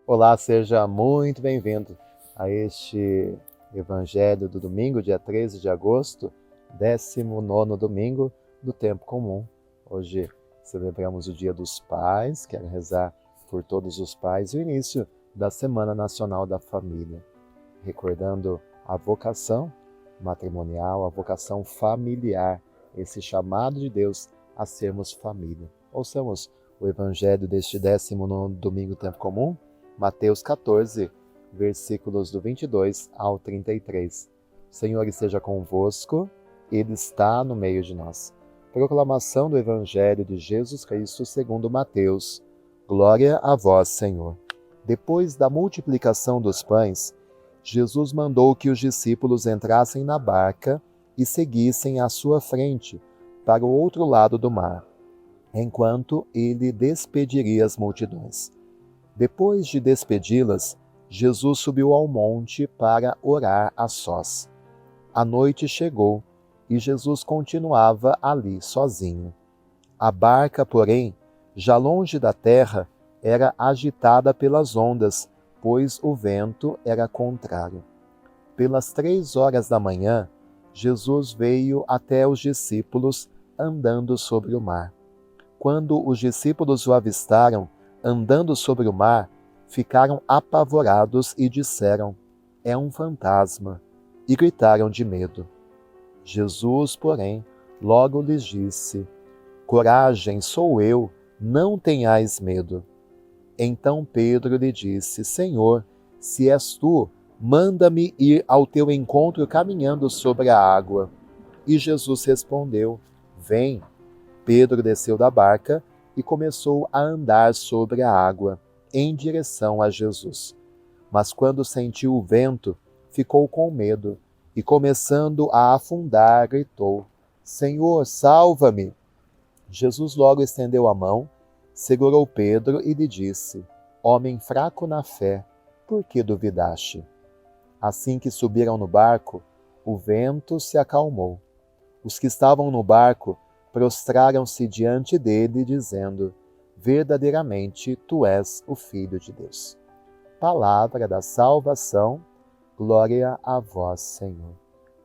Olá, seja muito bem-vindo a este Evangelho do domingo, dia 13 de agosto, 19º domingo do Tempo Comum. Hoje celebramos o Dia dos Pais, quero rezar por todos os pais e o início da Semana Nacional da Família, recordando a vocação matrimonial, a vocação familiar, esse chamado de Deus a sermos família. Ouçamos o Evangelho deste 19º domingo do Tempo Comum, Mateus 14, versículos do 22 ao 33. O Senhor esteja convosco, Ele está no meio de nós. Proclamação do Evangelho de Jesus Cristo segundo Mateus. Glória a vós, Senhor. Depois da multiplicação dos pães, Jesus mandou que os discípulos entrassem na barca e seguissem à sua frente, para o outro lado do mar, enquanto ele despediria as multidões. Depois de despedi-las, Jesus subiu ao monte para orar a sós. A noite chegou e Jesus continuava ali sozinho. A barca, porém, já longe da terra, era agitada pelas ondas, pois o vento era contrário. Pelas 3 horas da manhã, Jesus veio até os discípulos andando sobre o mar. Quando os discípulos o avistaram andando sobre o mar, ficaram apavorados e disseram: "É um fantasma", e gritaram de medo. Jesus, porém, logo lhes disse: "Coragem, sou eu, não tenhais medo." Então Pedro lhe disse: "Senhor, se és tu, manda-me ir ao teu encontro caminhando sobre a água." E Jesus respondeu: "Vem." Pedro desceu da barca e começou a andar sobre a água, em direção a Jesus. Mas quando sentiu o vento, ficou com medo e, começando a afundar, gritou: "Senhor, salva-me!" Jesus logo estendeu a mão, segurou Pedro e lhe disse: "Homem fraco na fé, por que duvidaste?" Assim que subiram no barco, o vento se acalmou. Os que estavam no barco prostraram-se diante dele, dizendo: "Verdadeiramente, tu és o Filho de Deus." Palavra da salvação, glória a vós, Senhor.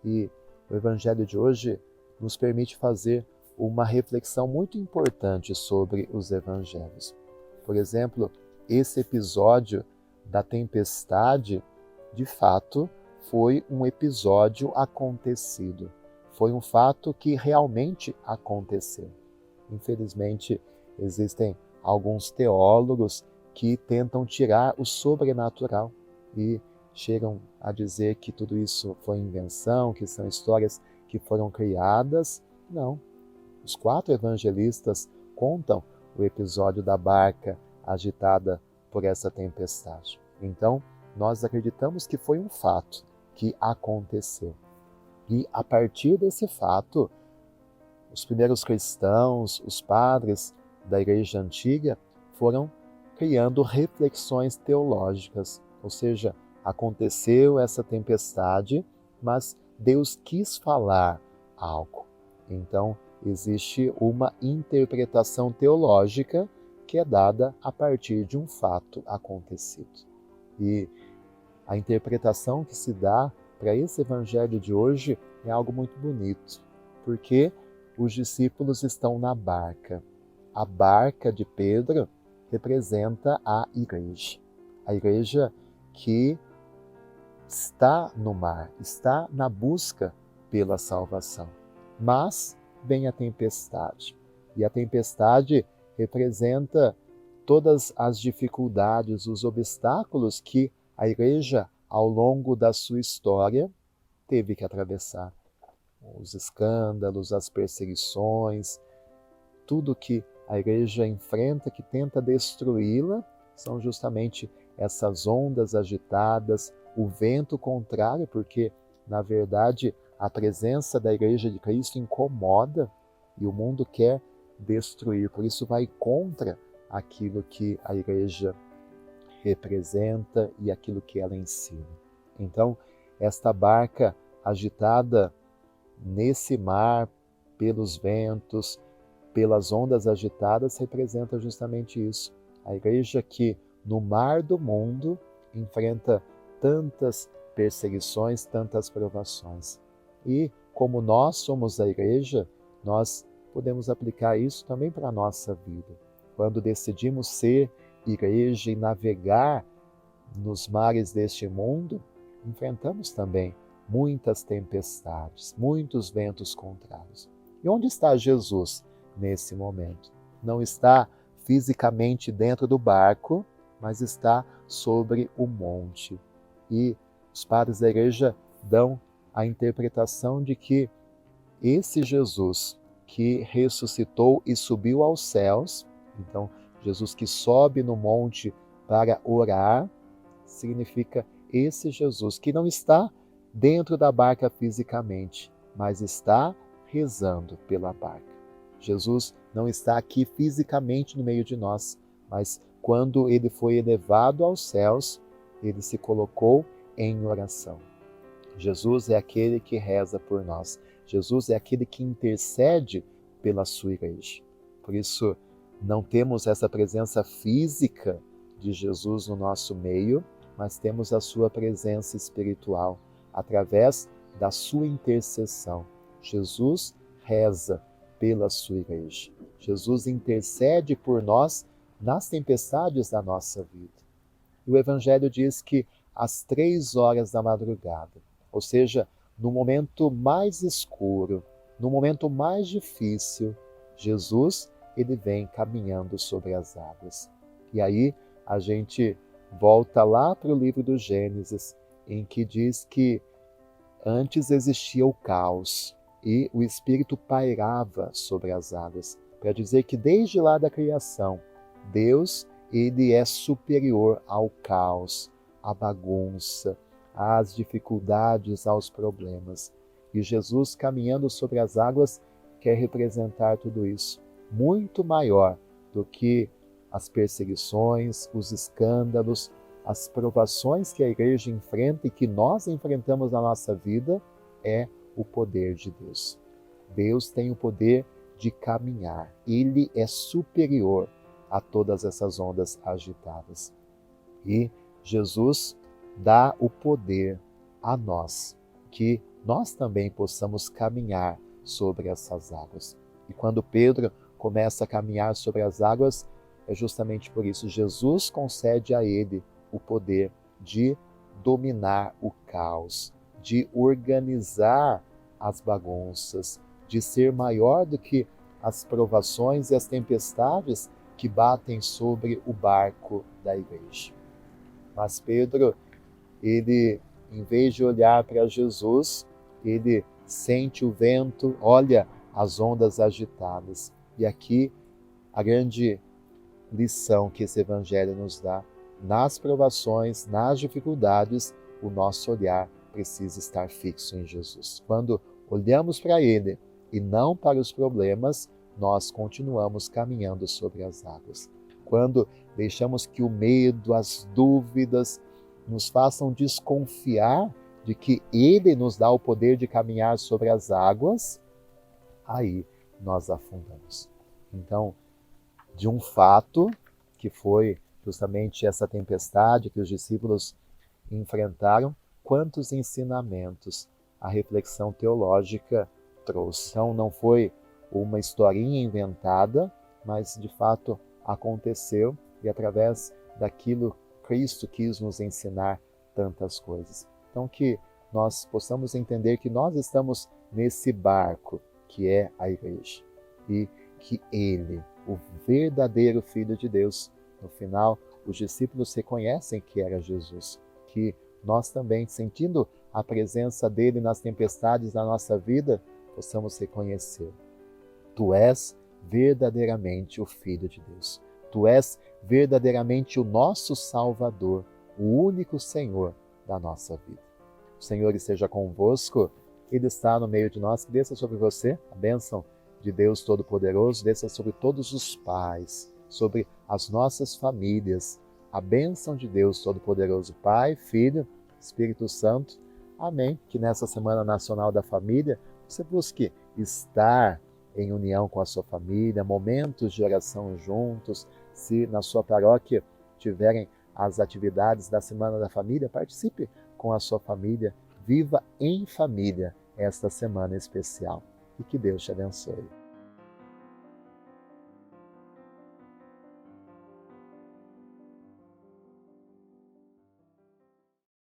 E o Evangelho de hoje nos permite fazer uma reflexão muito importante sobre os Evangelhos. Por exemplo, esse episódio da tempestade, de fato, foi um episódio acontecido. Foi um fato que realmente aconteceu. Infelizmente, existem alguns teólogos que tentam tirar o sobrenatural e chegam a dizer que tudo isso foi invenção, que são histórias que foram criadas. Não. Os 4 evangelistas contam o episódio da barca agitada por essa tempestade. Então, nós acreditamos que foi um fato que aconteceu. E a partir desse fato, os primeiros cristãos, os padres da Igreja Antiga, foram criando reflexões teológicas. Ou seja, aconteceu essa tempestade, mas Deus quis falar algo. Então, existe uma interpretação teológica que é dada a partir de um fato acontecido. E a interpretação que se dá para esse evangelho de hoje é algo muito bonito, porque os discípulos estão na barca. A barca de Pedro representa a igreja que está no mar, está na busca pela salvação. Mas vem a tempestade, e a tempestade representa todas as dificuldades, os obstáculos que a igreja, ao longo da sua história, teve que atravessar. Os escândalos, as perseguições, tudo que a igreja enfrenta, que tenta destruí-la, são justamente essas ondas agitadas, o vento contrário, porque, na verdade, a presença da Igreja de Cristo incomoda e o mundo quer destruir, por isso vai contra aquilo que a Igreja representa e aquilo que ela ensina. Então, esta barca agitada nesse mar, pelos ventos, pelas ondas agitadas, representa justamente isso. A igreja que no mar do mundo, enfrenta tantas perseguições, tantas provações. E como nós somos a igreja, nós podemos aplicar isso também para a nossa vida. Quando decidimos ser igreja e navegar nos mares deste mundo, enfrentamos também muitas tempestades, muitos ventos contrários. E onde está Jesus nesse momento? Não está fisicamente dentro do barco, mas está sobre o monte. E os padres da igreja dão a interpretação de que esse Jesus que ressuscitou e subiu aos céus, então Jesus que sobe no monte para orar, significa esse Jesus que não está dentro da barca fisicamente, mas está rezando pela barca. Jesus não está aqui fisicamente no meio de nós, mas quando ele foi elevado aos céus, ele se colocou em oração. Jesus é aquele que reza por nós. Jesus é aquele que intercede pela sua igreja. Por isso, não temos essa presença física de Jesus no nosso meio, mas temos a sua presença espiritual através da sua intercessão. Jesus reza pela sua igreja. Jesus intercede por nós nas tempestades da nossa vida. E o Evangelho diz que às 3 horas da madrugada, ou seja, no momento mais escuro, no momento mais difícil, Jesus, ele vem caminhando sobre as águas. E aí a gente volta lá para o livro do Gênesis, em que diz que antes existia o caos e o Espírito pairava sobre as águas, para dizer que desde lá da criação, Deus, ele é superior ao caos, à bagunça, às dificuldades, aos problemas. E Jesus, caminhando sobre as águas, quer representar tudo isso, muito maior do que as perseguições, os escândalos, as provações que a igreja enfrenta e que nós enfrentamos na nossa vida, é o poder de Deus. Deus tem o poder de caminhar. Ele é superior a todas essas ondas agitadas. E Jesus dá o poder a nós, que nós também possamos caminhar sobre essas águas. E quando Pedro começa a caminhar sobre as águas, é justamente por isso Jesus concede a ele o poder de dominar o caos, de organizar as bagunças, de ser maior do que as provações e as tempestades que batem sobre o barco da igreja. Mas Pedro, ele, em vez de olhar para Jesus, ele sente o vento, olha as ondas agitadas. E aqui a grande lição que esse evangelho nos dá: nas provações, nas dificuldades, o nosso olhar precisa estar fixo em Jesus. Quando olhamos para Ele e não para os problemas, nós continuamos caminhando sobre as águas. Quando deixamos que o medo, as dúvidas nos façam desconfiar de que Ele nos dá o poder de caminhar sobre as águas, aí nós afundamos. Então, de um fato que foi justamente essa tempestade que os discípulos enfrentaram, quantos ensinamentos a reflexão teológica trouxe. Então, não foi uma historinha inventada, mas de fato aconteceu e através daquilo Cristo quis nos ensinar tantas coisas. Então, que nós possamos entender que nós estamos nesse barco que é a igreja e que Ele, o verdadeiro Filho de Deus, no final os discípulos reconhecem que era Jesus, que nós também, sentindo a presença dele nas tempestades da nossa vida, possamos reconhecer: Tu és verdadeiramente o Filho de Deus. Tu és verdadeiramente o nosso Salvador, o único Senhor da nossa vida. O Senhor esteja convosco, Ele está no meio de nós. Que desça sobre você a bênção de Deus Todo-Poderoso, desça sobre todos os pais, sobre as nossas famílias. A bênção de Deus Todo-Poderoso, Pai, Filho, Espírito Santo. Amém. Que nessa Semana Nacional da Família você busque estar em união com a sua família, momentos de oração juntos. Se na sua paróquia tiverem as atividades da Semana da Família, participe com a sua família, viva em família esta semana especial. E que Deus te abençoe.